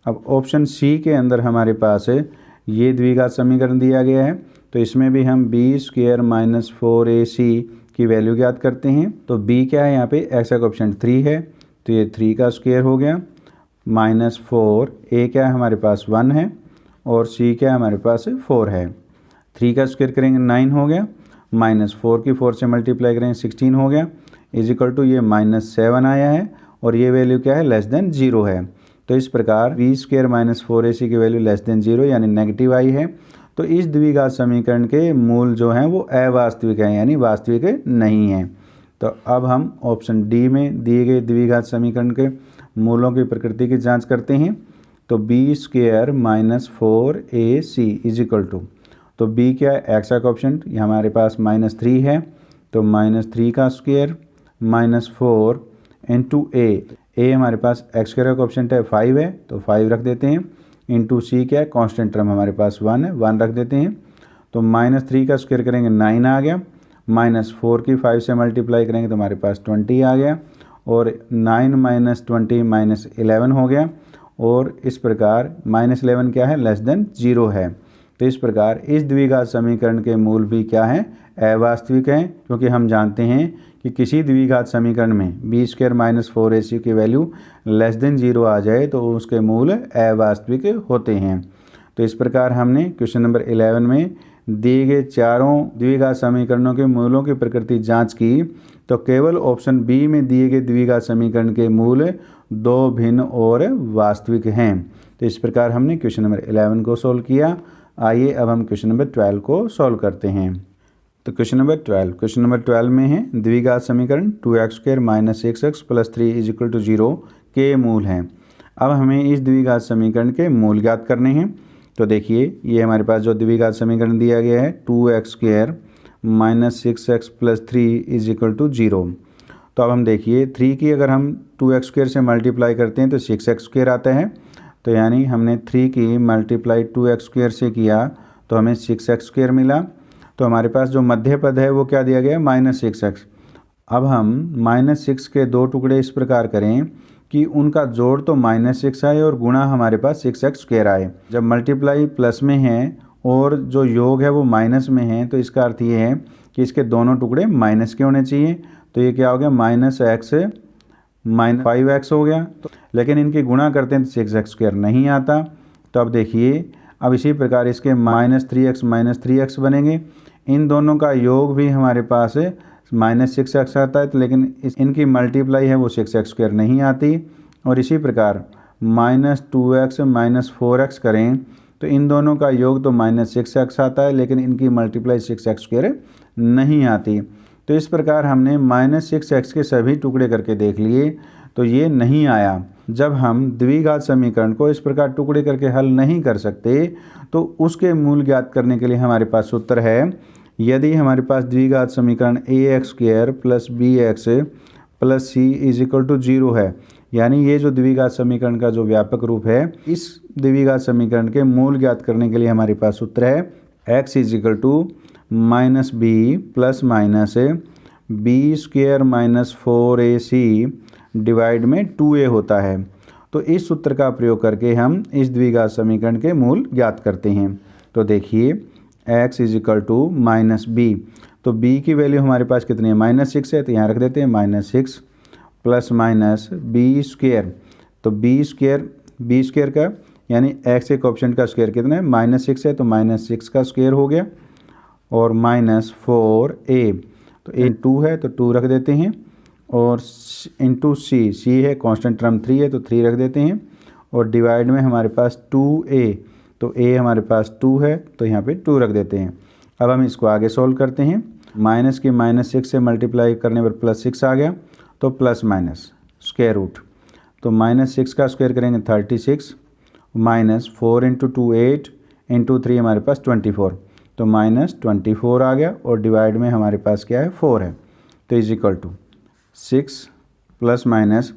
अब ऑप्शन सी के अंदर हमारे पास ये द्विघात समीकरण दिया गया है। तो इसमें भी हम b² - 4ac की वैल्यू ज्ञात करते हैं। तो b क्या है यहाँ पे एक्स का कोएफिशिएंट 3 है, तो ये 3 का स्क्वायर हो गया, -4, a क्या है हमारे पास 1 है और c क्या है हमारे पास 4 है। 3 का स्क्वायर करेंगे 9 हो गया, -4 की 4 से मल्टीप्लाई करेंगे 16 हो गया, इज इक्वल टू ये -7 आया है और ये वैल्यू क्या है लेस देन 0 है। तो इस प्रकार b² - 4ac की वैल्यू लेस देन 0 यानी नेगेटिव आई है। तो इस द्विघात समीकरण के मूल जो हैं वो अवास्तविक हैं, यानी वास्तविक नहीं हैं। तो अब हम ऑप्शन डी में दिए गए द्विघात समीकरण के मूलों की प्रकृति की जांच करते हैं। तो b² - 4ac is equal to, तो b क्या है एक्स का कोएफिशिएंट हमारे पास -3 है, तो -3 का स्क्वायर -4 इंटू ए हमारे पास एक्स स्क्वायर का कोएफिशिएंट है 5 है तो 5 रख देते हैं, इंटू सी क्या है कांस्टेंट टर्म हमारे पास 1 है 1 रख देते हैं। तो -3 का स्क्वायर करेंगे 9 आ गया, -4 की 5 से मल्टीप्लाई करेंगे तो हमारे पास 20 आ गया, और 9 - 20 -11 हो गया। और इस प्रकार -11 क्या है लेस देन 0 है। तो इस प्रकार इस द्विघात समीकरण के मूल भी क्या हैं अवास्तविक हैं, क्योंकि हम जानते हैं कि किसी द्विघात समीकरण में b² - 4ac की वैल्यू लेस देन 0 आ जाए तो उसके मूल अवास्तविक होते हैं। तो इस प्रकार हमने क्वेश्चन नंबर 11 में दिए गए चारों द्विघात समीकरणों के मूलों की प्रकृति जांच की, तो केवल ऑप्शन बी में दिए गए द्विघात समीकरण के मूल दो भिन्न और वास्तविक हैं। तो इस प्रकार हमने क्वेश्चन नंबर 11 को सॉल्व किया। आइए अब हम क्वेश्चन नंबर 12 को सॉल्व करते हैं। तो क्वेश्चन नंबर 12 में है द्विघात समीकरण 2x² - 6x + 3 = 0 के मूल हैं। अब हमें इस द्विघात समीकरण के मूल ज्ञात करने हैं। तो देखिए ये हमारे पास जो द्विघात समीकरण दिया गया है 2x² - 6x + 3 = 0। तो अब हम देखिए 3 की अगर हम 2x² से मल्टीप्लाई करते हैं तो 6x² आता है। तो यानी हमने 3 की मल्टीप्लाई 2x² से किया तो हमें 6x² मिला। तो हमारे पास जो मध्य पद है वो क्या दिया गया है -6x। अब हम -6 के दो टुकड़े इस प्रकार करें कि उनका जोड़ तो -6 आए और गुणा हमारे पास 6x² आए। जब मल्टीप्लाई प्लस में है और जो योग है वो माइनस में है तो इसका अर्थ ये है कि इसके दोनों टुकड़े माइनस के होने चाहिए। तो ये क्या हो गया -x -5x हो गया। तो लेकिन इनकी गुणा करते हैं तो 6x² नहीं आता। तो अब देखिए अब इसी प्रकार इसके -3x -3x बनेंगे। इन दोनों का योग भी हमारे पास -6x आता है, तो लेकिन इनकी मल्टीप्लाई है वो 6x² नहीं आती। और इसी प्रकार -2x -4x करें तो इन दोनों का योग तो -6x आता है, लेकिन इनकी मल्टीप्लाई 6x² नहीं आती। तो इस प्रकार हमने -6x के सभी टुकड़े करके देख लिए तो ये नहीं आया। जब हम द्विघात समीकरण को इस प्रकार टुकड़े करके हल नहीं कर सकते तो उसके मूल ज्ञात करने के लिए हमारे पास सूत्र है, यदि हमारे पास द्विघात समीकरण ax² + bx + c = 0 है, यानी ये जो द्विघात समीकरण का जो व्यापक रूप है, इस द्विघात समीकरण के मूल ज्ञात करने के लिए हमारे पास सूत्र है x = -b ± b² - 4ac divide में 2a होता है। तो इस सूत्र का प्रयोग करके हम इस द्विघात समीकरण के मूल ज्ञात करते हैं। तो देखिए x = -b, तो b की वैल्यू हमारे पास कितनी है -6 है, तो यहाँ रख देते हैं -6 ± b²। तो b² का यानी x के कोएफिशिएंट का स्क्वायर कितना है -6 है, तो -6 का स्क्वायर हो गया, और -4a, तो a 2 है तो 2 रख देते हैं, और इंटू c है कांस्टेंट टर्म 3 है तो 3 रख देते हैं, और डिवाइड में हमारे पास 2a, तो a हमारे पास 2 है तो यहाँ पे 2 रख देते हैं। अब हम इसको आगे सोल्व करते हैं। माइनस की -6 से मल्टीप्लाई करने पर +6 आ गया, तो प्लस माइनस स्क्वायर रूट, तो -6 का स्क्वायर करेंगे 36 -4 × 2 8 × 3 हमारे पास 24, तो -24 आ गया, और डिवाइड में हमारे पास क्या है 4 है, तो = 6 ±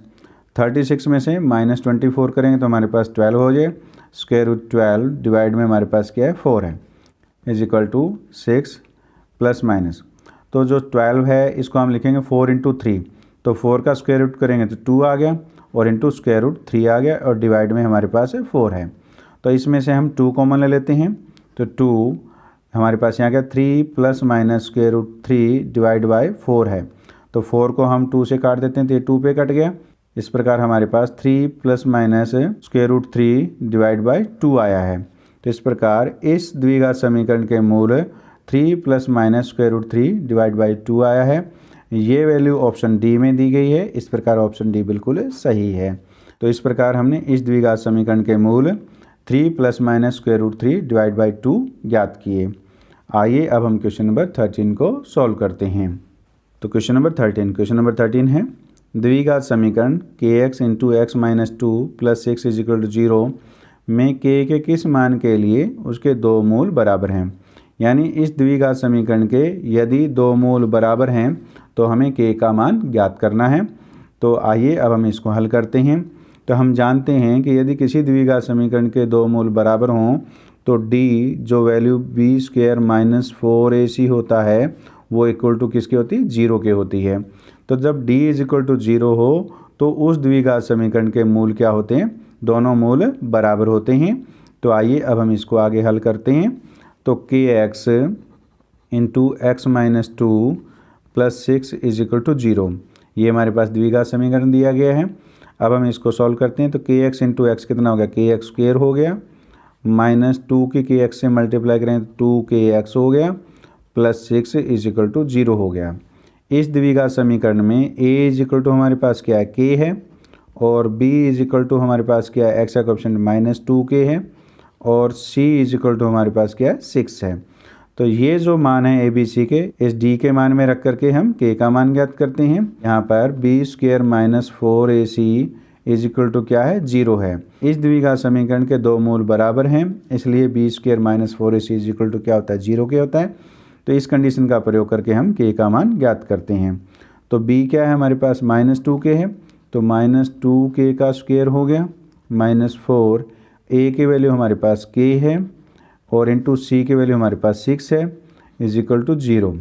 36 में से -24 करेंगे तो हमारे पास 12 हो जाए, √12 डिवाइड में हमारे पास क्या है 4 है, = 6 ±, तो जो 12 है इसको हम लिखेंगे 4 × 3, तो 4 का स्क्वायर रूट करेंगे तो 2 आ गया, और इंटू √3 आ गया, और डिवाइड में हमारे पास 4 है। तो इसमें से हम 2 कॉमन ले लेते हैं, तो 2 हमारे पास यहाँ क्या 3 ± √3 डिवाइड बाय 4 है, तो 4 को हम 2 से काट देते हैं तो ये 2 पे कट गया। इस प्रकार हमारे पास 3 ± √3 डिवाइड बाय 2 आया है। तो इस प्रकार इस द्विघात समीकरण के मूल 3 ± √3 डिवाइड बाय 2 आया है। ये वैल्यू ऑप्शन डी में दी गई है। इस प्रकार ऑप्शन डी बिल्कुल सही है। तो इस प्रकार हमने इस द्विघात समीकरण के मूल 3 ± √3 डिवाइड बाय 2 ज्ञात किए। आइए अब हम क्वेश्चन नंबर 13 को सॉल्व करते हैं। तो क्वेश्चन नंबर 13 है द्विघात समीकरण kx × x - 2 + 6 = 0 में k के किस मान के लिए उसके दो मूल बराबर हैं। यानी इस द्विघात समीकरण के यदि दो मूल बराबर हैं तो हमें k का मान ज्ञात करना है। तो आइए अब हम इसको हल करते हैं। तो हम जानते हैं कि यदि किसी द्विघात समीकरण के दो मूल बराबर हों तो d जो value b square minus 4ac होता है वो इक्वल टू किसकी होती है, 0 के होती है। तो जब d इज इक्वल टू 0 हो तो उस द्विघात समीकरण के मूल क्या होते हैं, दोनों मूल बराबर होते हैं। तो आइए अब हम इसको आगे हल करते हैं। तो kx into x minus 2 plus 6 is equal to 0, ये हमारे पास द्विघात समीकरण दिया गया है। अब हम इसको सॉल्व करते हैं। तो kx इंटू एक्स कितना हो गया, kx स्क्वेयर हो गया, माइनस 2 की kx से मल्टीप्लाई करें तो 2kx हो गया, प्लस 6 इज इक्वल टू 0 हो गया। इस द्विघात समीकरण में a इज इक्वल टू हमारे पास क्या है, k है, और b इज इक्वल टू हमारे पास क्या है, x का कोएफिशिएंट माइनस 2k है, और c इज इक्वल टू हमारे पास क्या है, 6 है। तो ये जो मान है ABC के, इस d के मान में रख करके हम k का मान ज्ञात करते हैं। यहाँ पर b square minus 4ac is equal to क्या है, 0 है। इस द्विघात समीकरण के दो मूल बराबर हैं, इसलिए b square minus 4ac is equal to क्या होता है, 0 के होता है। तो इस कंडीशन का प्रयोग करके हम k का मान ज्ञात करते हैं। तो b क्या है हमारे पास, माइनस 2k है, तो माइनस 2k का स्क्वायर हो गया, माइनस 4, a की वैल्यू हमारे पास k है, और इंटू c की वैल्यू हमारे पास 6 है, इज इक्वल टू 0।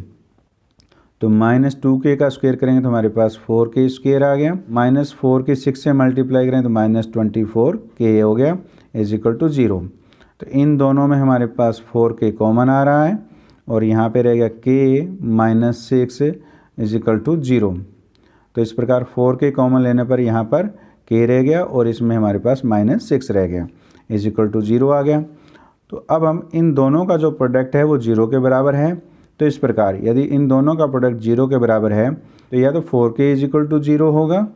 तो माइनस 2k का स्क्वायर करेंगे तो हमारे पास 4k स्क्वायर आ गया, माइनस 4 के 6 से मल्टीप्लाई करें तो माइनस 24k हो गया, इज इक्वल टू 0। तो इन दोनों में हमारे पास 4k कॉमन आ रहा है, और यहाँ पे रहेगा k minus 6 is equal to 0। तो इस प्रकार 4k कॉमन लेने पर यहाँ पर k रह गया, और इसमें हमारे पास माइनस 6 रह गया, इज इक्वल टू 0 आ गया। तो अब हम इन दोनों का जो प्रोडक्ट है वो 0 के बराबर है। तो इस प्रकार यदि इन दोनों का प्रोडक्ट 0 के बराबर है तो या तो 4k इज इक्वल टू 0 होगा,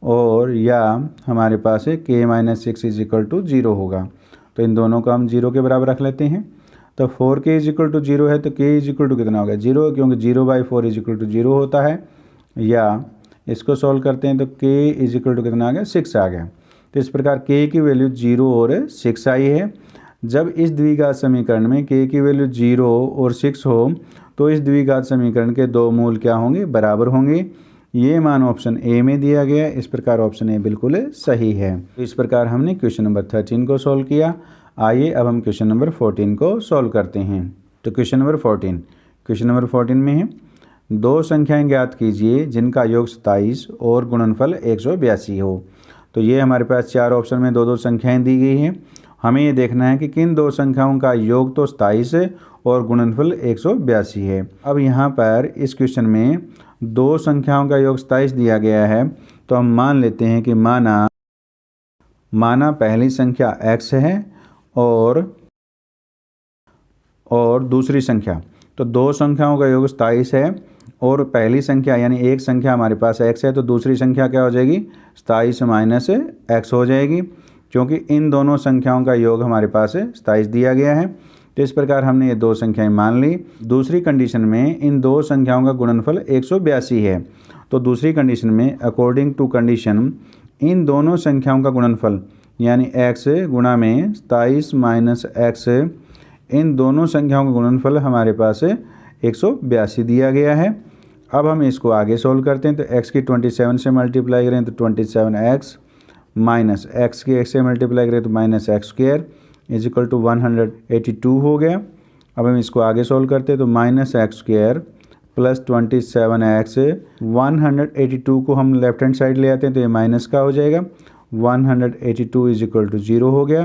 और या हमारे पास है k minus 6 is equal to 0 होगा। तो इन दोनों को हम 0 के बराबर रख लेते हैं। तो 4k इज इक्वल टू 0 है तो k इज इक्वल टू कितना होगा, 0, क्योंकि 0/4 इज इक्वल टू 0 होता है। या इसको सॉल्व करते हैं तो k इज इक्वल टू कितना आ गया, 6 आ गया। तो इस प्रकार k की वैल्यू 0 और 6 आई है। जब इस द्विघात समीकरण में k की वैल्यू 0 और 6 हो तो इस द्विघात समीकरण के दो मूल क्या होंगे, बराबर होंगे। ये मान ऑप्शन ए में दिया गया है, इस प्रकार ऑप्शन ए बिल्कुल सही है। तो इस प्रकार हमने क्वेश्चन नंबर 13 को सॉल्व किया। आइए अब हम क्वेश्चन नंबर 14 को सॉल्व करते हैं। तो क्वेश्चन नंबर 14 में है, दो संख्याएं ज्ञात कीजिए जिनका योग 27 और गुणनफल 182 हो। तो ये हमारे पास चार ऑप्शन में दो दो संख्याएं दी गई हैं। हमें ये देखना है कि किन दो संख्याओं का योग तो 27 है और गुणनफल 182 है। अब यहाँ पर इस क्वेश्चन में दो संख्याओं का योग 27 दिया गया है, तो हम मान लेते हैं कि माना पहली संख्या x है और दूसरी संख्या, तो दो संख्याओं का योग 27 है, और पहली संख्या यानी एक संख्या हमारे पास x है तो दूसरी संख्या क्या हो जाएगी, 27 माइनस x हो जाएगी, क्योंकि इन दोनों संख्याओं का योग हमारे पास 27 दिया गया है। तो इस प्रकार हमने ये दो संख्याएं मान ली। दूसरी कंडीशन में इन दो संख्याओं का गुणनफल 182 है। तो दूसरी कंडीशन में अकॉर्डिंग टू कंडीशन इन दोनों संख्याओं का गुणनफल यानी x गुणा में 27 माइनस x, इन दोनों संख्याओं का गुणनफल हमारे पास 182 दिया गया है। अब हम इसको आगे सोल्व करते हैं। तो x की 27 से मल्टीप्लाई करें तो 27x माइनस x की x से मल्टीप्लाई करें तो minus x square is equal to 182 हो गया। अब हम इसको आगे सोल्व करते हैं तो minus x square plus 27x, 182 को हम लेफ्ट हैंड साइड ले आते हैं तो ये माइनस का हो जाएगा, 182 इज इक्वल टू 0 हो गया।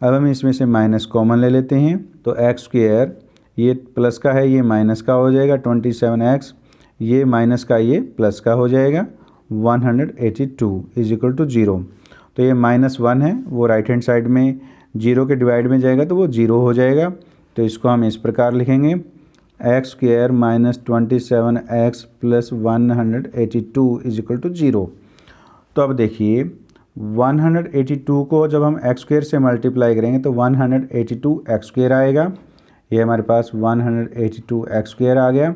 अब हम इसमें से माइनस कॉमन ले लेते हैं तो एक्स स्क्वायर ये प्लस का है, ये माइनस का हो जाएगा, 27x ये माइनस का ये प्लस का हो जाएगा, 182 इज इक्वल टू 0। तो ये -1 है वो राइट हैंड साइड में 0 के डिवाइड में जाएगा तो वो 0 हो जाएगा। तो इसको हम इस प्रकार लिखेंगे, x square minus 27x plus 182 is equal to 0। तो अब देखिए 182 को जब हम एक्स स्क्वायर से मल्टीप्लाई करेंगे तो 182 एक्स स्क्वायर आएगा, ये हमारे पास 182 एक्स स्क्वायर आ गया।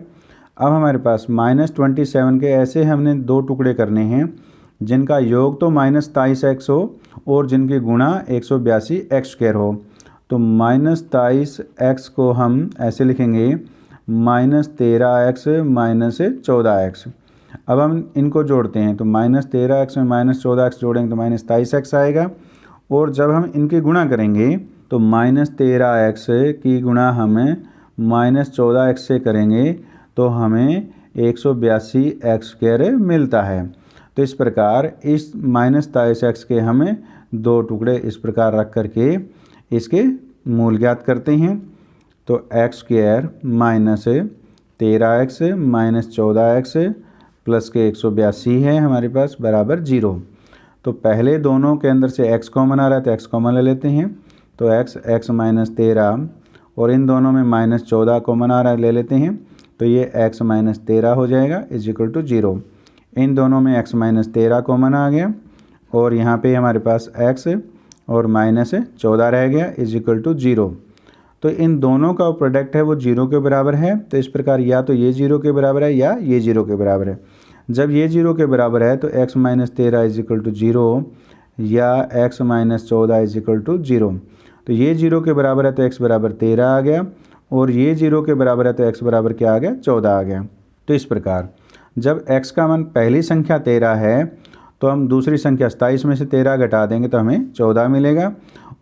अब हमारे पास -27 के ऐसे हमने दो टुकड़े करने हैं जिनका योग तो -27x हो और जिनकी गुणा 182 एक्स स्क्वायर हो। तो -23x को हम ऐसे लिखेंगे -13x -14x। अब हम इनको जोड़ते हैं तो -13x में -14x जोड़ेंगे तो -23x आएगा। और जब हम इनकी गुणा करेंगे तो -13x की गुणा हमें -14x से करेंगे तो हमें 182x² मिलता है। तो इस प्रकार इस -23x के हमें दो टुकड़े इस प्रकार रख करके इसके मूल ज्ञात करते हैं। तो x² -13x -14x प्लस के 182 है हमारे पास बराबर 0। तो पहले दोनों के अंदर से x कॉमन आ रहा है तो x कॉमन ले लेते हैं। तो x -13 और इन दोनों में -14 कॉमन आ रहा है ले लेते हैं। तो ये x -13 हो जाएगा = 0। इन दोनों में x -13 कॉमन आ गया और यहाँ पे हमारे पास x और -14 रह गया = 0। तो इन दोनों का प्रोडक्ट है वो 0 के बराबर है। तो इस प्रकार या तो ये 0 के बराबर है या ये 0 के बराबर है। जब ये 0 के बराबर है तो x -13 = 0 या x -14 = 0। तो ये 0 के बराबर है तो x बराबर 13 आ गया और ये 0 के बराबर है तो x बराबर क्या आ गया 14 आ गया। तो इस प्रकार जब x का मान पहली संख्या 13 है तो हम दूसरी संख्या 27 में से 13 घटा देंगे तो हमें 14 मिलेगा।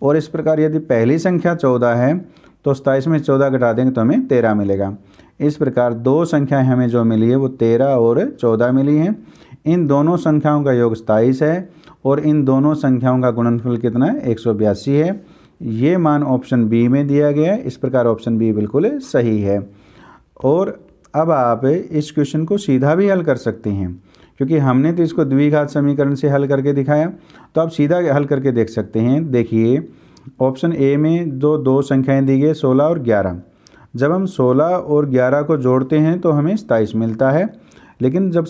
और इस प्रकार यदि पहली संख्या 14 है तो 27 में 14 घटा देंगे तो हमें 13 मिलेगा। इस प्रकार दो संख्याएं हमें जो मिली है वो 13 और 14 मिली हैं। इन दोनों संख्याओं का योग 27 है और इन दोनों संख्याओं का गुणनफल कितना है 182 है। ये मान ऑप्शन बी में दिया गया है। इस प्रकार ऑप्शन बी बिल्कुल सही है। और अब आप इस क्वेश्चन को सीधा भी हल कर सकते हैं क्योंकि हमने तो इसको द्विघात समीकरण से हल करके दिखाया। तो आप सीधा हल करके देख सकते हैं। देखिए ऑप्शन ए में दो संख्याएं दी गई 16 और 11। जब हम 16 और 11 को जोड़ते हैं तो हमें 27 मिलता है। लेकिन जब हम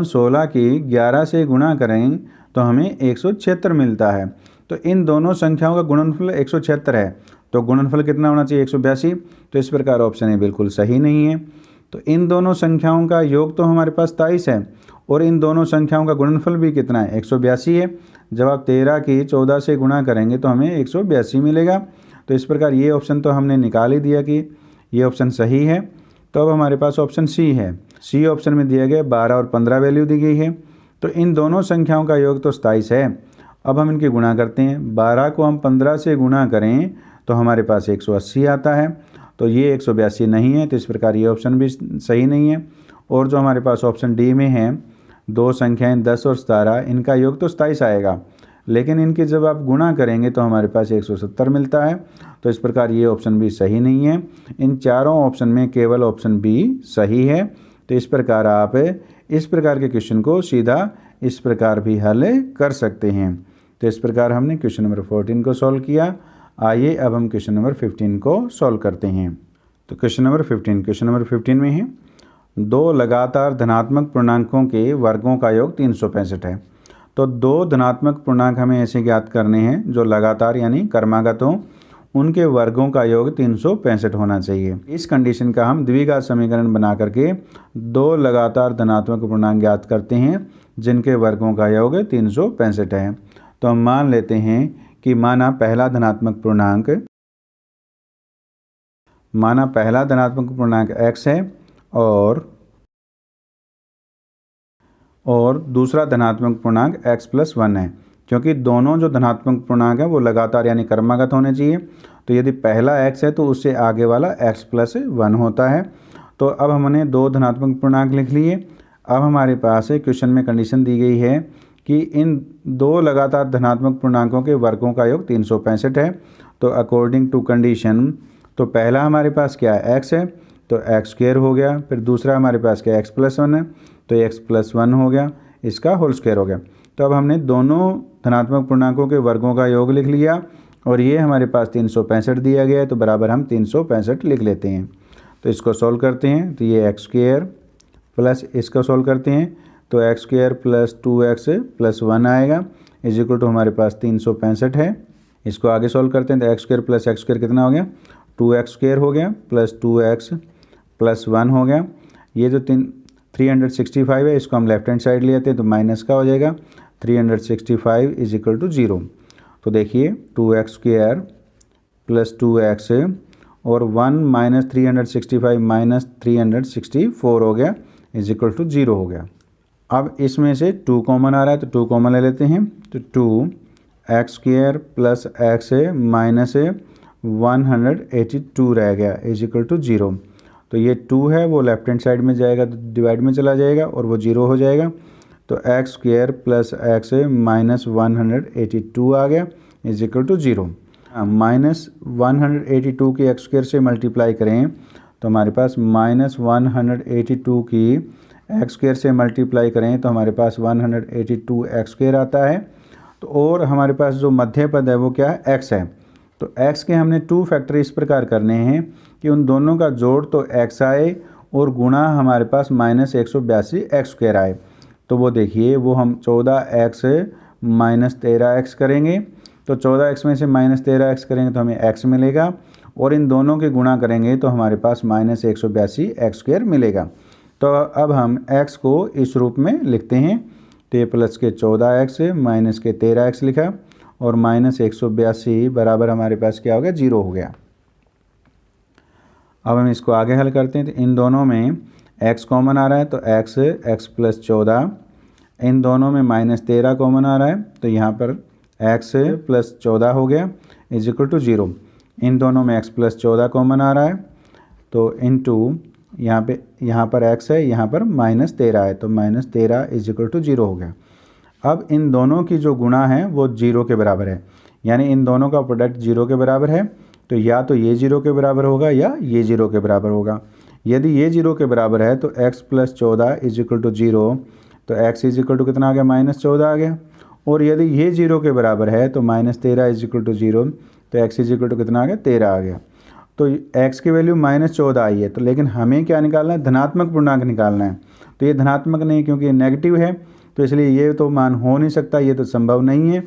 16 की 11 से गुणा करें तो हमें 176 मिलता है। तो इन दोनों संख्याओं का गुणनफल 176 है तो गुणनफल कितना होना चाहिए 182। तो इस प्रकार ऑप्शन ए बिल्कुल सही नहीं है। तो इन दोनों संख्याओं का योग तो हमारे पास 27 है और इन दोनों संख्याओं का गुणनफल भी कितना है 182 है। जब आप 13 की 14 से गुणा करेंगे तो हमें 182 मिलेगा। तो इस प्रकार ये ऑप्शन तो हमने निकाल ही दिया कि ये ऑप्शन सही है। तो अब हमारे पास ऑप्शन सी है। सी ऑप्शन में दिया गया 12 और 15 वैल्यू दी गई है। तो इन दोनों संख्याओं का योग तो 27 है। अब हम इनकी गुणा करते हैं। 12 को हम 15 से गुणा करें तो हमारे पास 180 आता है। तो ये 182 नहीं है। तो इस प्रकार ये ऑप्शन भी सही नहीं है। और जो हमारे पास ऑप्शन डी में है दो संख्याएं 10 और 17 इनका योग तो 27 आएगा लेकिन इनकी जब आप गुणा करेंगे तो हमारे पास 170 मिलता है। तो इस प्रकार ये ऑप्शन भी सही नहीं है। इन चारों ऑप्शन में केवल ऑप्शन बी सही है। तो इस प्रकार आप इस प्रकार के क्वेश्चन को सीधा इस प्रकार भी हल कर सकते हैं। तो इस प्रकार हमने क्वेश्चन नंबर 14 को सॉल्व किया। आइए अब हम क्वेश्चन नंबर 15 को सॉल्व करते हैं। तो क्वेश्चन नंबर 15 में है दो लगातार धनात्मक पूर्णांकों के वर्गों का योग 365 है। तो दो धनात्मक पूर्णांक हमें ऐसे ज्ञात करने हैं जो लगातार यानी क्रमागत हों, उनके वर्गों का योग 365 होना चाहिए। इस कंडीशन का हम द्विघात समीकरण बना करके दो लगातार धनात्मक पूर्णांक ज्ञात करते हैं जिनके वर्गों का योग 365 है। तो हम मान लेते हैं कि माना पहला धनात्मक पूर्णांक x है और दूसरा धनात्मक पूर्णांक x+1 है। क्योंकि दोनों जो धनात्मक पूर्णांक हैं वो लगातार यानी क्रमागत होने चाहिए। तो यदि पहला x है तो उससे आगे वाला x+1 होता है। तो अब हमने दो धनात्मक पूर्णांक लिख लिए। अब हमारे पास क्वेश्चन में कंडीशन दी गई है कि इन दो लगातार धनात्मक पूर्णांकों के वर्गों का योग 365 है। तो अकॉर्डिंग टू कंडीशन तो पहला हमारे पास क्या है x है तो x² हो गया। फिर दूसरा हमारे पास क्या x+1 है तो x+1 हो गया, इसका होल स्क्वायर हो गया। तो अब हमने दोनों धनात्मक पूर्णांकों के वर्गों का योग लिख लिया और ये हमारे पास 365 दिया गया है तो बराबर हम 365 लिख लेते हैं। तो इसको सॉल्व करते हैं तो ये x² प्लस इसको सॉल्व करते हैं तो x² प्लस 2x+1 आएगा = हमारे पास 365 है। इसको आगे सॉल्व करते हैं तो x² प्लस x² कितना हो गया 2x² हो गया प्लस 2x+1 हो गया। ये जो 365 है इसको हम लेफ्ट हैंड साइड ले आते हैं तो माइनस का हो जाएगा 365 = 0। तो देखिए 2x² प्लस 2x और 1 माइनस 365 माइनस 364 हो गया इज इक्वल टू 0 हो गया। अब इसमें से 2 कॉमन आ रहा है तो 2 कॉमन ले लेते हैं, तो 2x² प्लस x माइनस 182 रह गया इज इक्वल टू 0। तो ये 2 है वो लेफ्ट हैंड साइड में जाएगा तो डिवाइड में चला जाएगा और वो 0 हो जाएगा। तो x² प्लस x माइनस 182 आ गया इज इक्वल टू 0। माइनस 182 की x² से मल्टीप्लाई करें तो हमारे पास माइनस 182 की x² से मल्टीप्लाई करें तो हमारे पास 182 x² आता है। तो और हमारे पास जो मध्य पद है वो क्या है, x है। तो x के हमने 2 फैक्टर इस प्रकार करने हैं कि उन दोनों का जोड़ तो x आए और गुणा हमारे पास माइनस 182 x² आए। तो वो देखिए वो हम 14x माइनस 13x करेंगे, तो 14x में से माइनस 13x करेंगे तो हमें x मिलेगा और इन दोनों के गुणा करेंगे तो हमारे पास माइनस 182 x² मिलेगा। तो अब हम x को इस रूप में लिखते हैं, तो ये प्लस के 14x माइनस के 13x लिखा और माइनस 182 बराबर हमारे पास क्या हो गया, 0 हो गया। अब हम इसको आगे हल करते हैं, तो इन दोनों में x कॉमन आ रहा है तो x प्लस 14, इन दोनों में माइनस 13 कॉमन आ रहा है तो यहाँ पर x प्लस 14 हो गया इज इक्वल टू 0। इन दोनों में x प्लस 14 कॉमन आ रहा है तो इनटू यहाँ पर x है, यहाँ पर माइनस 13 है तो माइनस 13 इज इक्वल टू 0 हो गया। अब इन दोनों की जो गुणा है वो 0 के बराबर है, यानी इन दोनों का प्रोडक्ट 0 के बराबर है। तो या तो ये 0 के बराबर होगा या ये 0 के बराबर होगा। यदि ये 0 के बराबर है तो x plus 14 is equal to 0, तो x इज इक्वल टू कितना आ गया, माइनस 14 आ गया। और यदि ये 0 के बराबर है तो माइनस 13 इज इक्वल टू 0, तो x इज इक्वल टू कितना आ गया, 13 आ गया। तो x की वैल्यू माइनस 14 आई है, तो लेकिन हमें क्या निकालना है, धनात्मक पूर्णांक निकालना है। तो ये धनात्मक नहीं क्योंकि ये नेगेटिव है, तो इसलिए ये तो मान हो नहीं सकता, ये तो संभव नहीं है।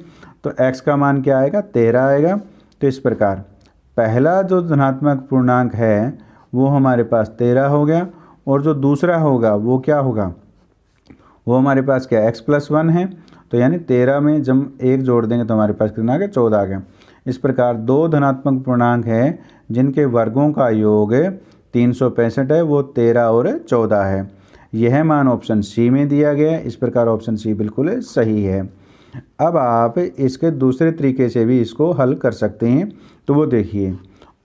तो x का मान क्या आएगा, 13 आएगा। तो इस प्रकार पहला जो धनात्मक पूर्णांक है वो हमारे पास 13 हो गया और जो दूसरा होगा वो क्या होगा, वो हमारे पास क्या x प्लस 1 है। तो यानी 13 में जब 1 जोड़ देंगे तो हमारे पास कितना आ गया, 14 आ गया। इस प्रकार 2 धनात्मक पूर्णांक है जिनके वर्गों का योग 365 है, वो 13 और 14 है। यह मान ऑप्शन सी में दिया गया है। इस प्रकार ऑप्शन सी बिल्कुल सही है। अब आप इसके दूसरे तरीके से भी इसको हल कर सकते हैं। तो वो देखिए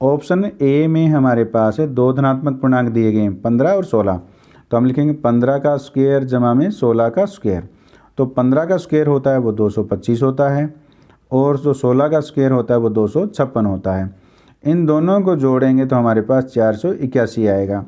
ऑप्शन ए में हमारे पास 2 धनात्मक पूर्णांक दिए गए हैं 15 और 16। तो हम लिखेंगे 15 का स्क्वायर जमा में 16 का स्क्वायर। तो 15 का स्क्वायर होता है वो 225 होता है और जो 16 का स्क्वायर होता है वो 256 होता है। इन दोनों को जोड़ेंगे तो हमारे पास 481 आएगा।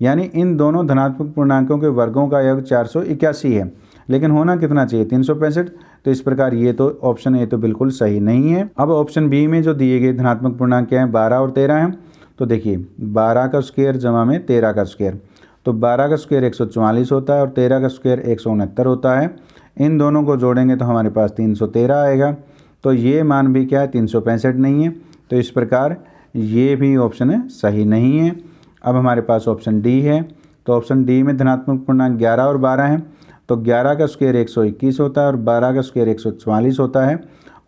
यानी इन दोनों धनात्मक पूर्णांकों के वर्गों का योग 481 है, लेकिन होना कितना चाहिए, 365। तो इस प्रकार ये तो ऑप्शन ए तो बिल्कुल सही नहीं है। अब ऑप्शन बी में जो दिए गए धनात्मक पूर्णांक क्या हैं, 12 और 13 हैं। तो देखिए 12 का स्क्वायर जमा में 13 का स्क्वायर, तो 12 का स्क्वायर 144 होता है और 13 का स्क्वायर 169 होता है। इन दोनों को जोड़ेंगे तो हमारे पास 313 आएगा। तो ये मान भी क्या है, 365 नहीं है। तो इस प्रकार ये भी ऑप्शन सही नहीं है। अब हमारे पास ऑप्शन डी है। तो ऑप्शन डी में धनात्मक पूर्णांक 11 और 12 हैं। तो 11 का स्क्वायर 121 होता है और 12 का स्क्वायर 144 होता है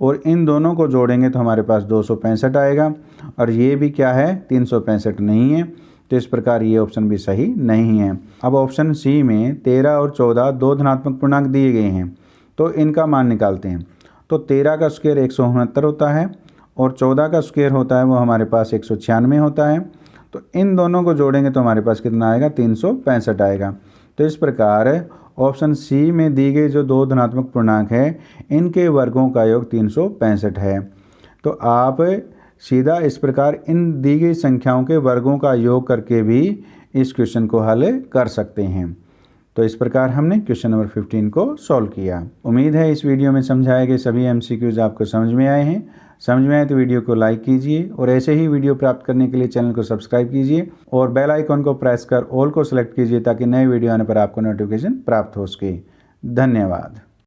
और इन दोनों को जोड़ेंगे तो हमारे पास 265 आएगा और ये भी क्या है, 365 नहीं है। तो इस प्रकार ये ऑप्शन भी सही नहीं है। अब ऑप्शन सी में 13 और 14 2 धनात्मक पूर्णांक दिए गए हैं, तो इनका मान निकालते हैं। तो 13 का स्क्वायर 169 होता है और 14 का स्क्वायर होता है वो हमारे पास 196 होता है। तो इन दोनों को जोड़ेंगे तो हमारे पास कितना आएगा, 365 आएगा। तो इस प्रकार ऑप्शन सी में दी गई जो 2 धनात्मक पूर्णांक हैं इनके वर्गों का योग 365 है। तो आप सीधा इस प्रकार इन दी गई संख्याओं के वर्गों का योग करके भी इस क्वेश्चन को हल कर सकते हैं। तो इस प्रकार हमने क्वेश्चन नंबर 15 को सॉल्व किया। उम्मीद है इस वीडियो में समझाए गए सभी MCQs आपको समझ में आए हैं। समझ में आए तो वीडियो को लाइक कीजिए और ऐसे ही वीडियो प्राप्त करने के लिए चैनल को सब्सक्राइब कीजिए और बेल आइकॉन को प्रेस कर ऑल को सिलेक्ट कीजिए ताकि नए वीडियो आने पर आपको नोटिफिकेशन प्राप्त हो सके। धन्यवाद।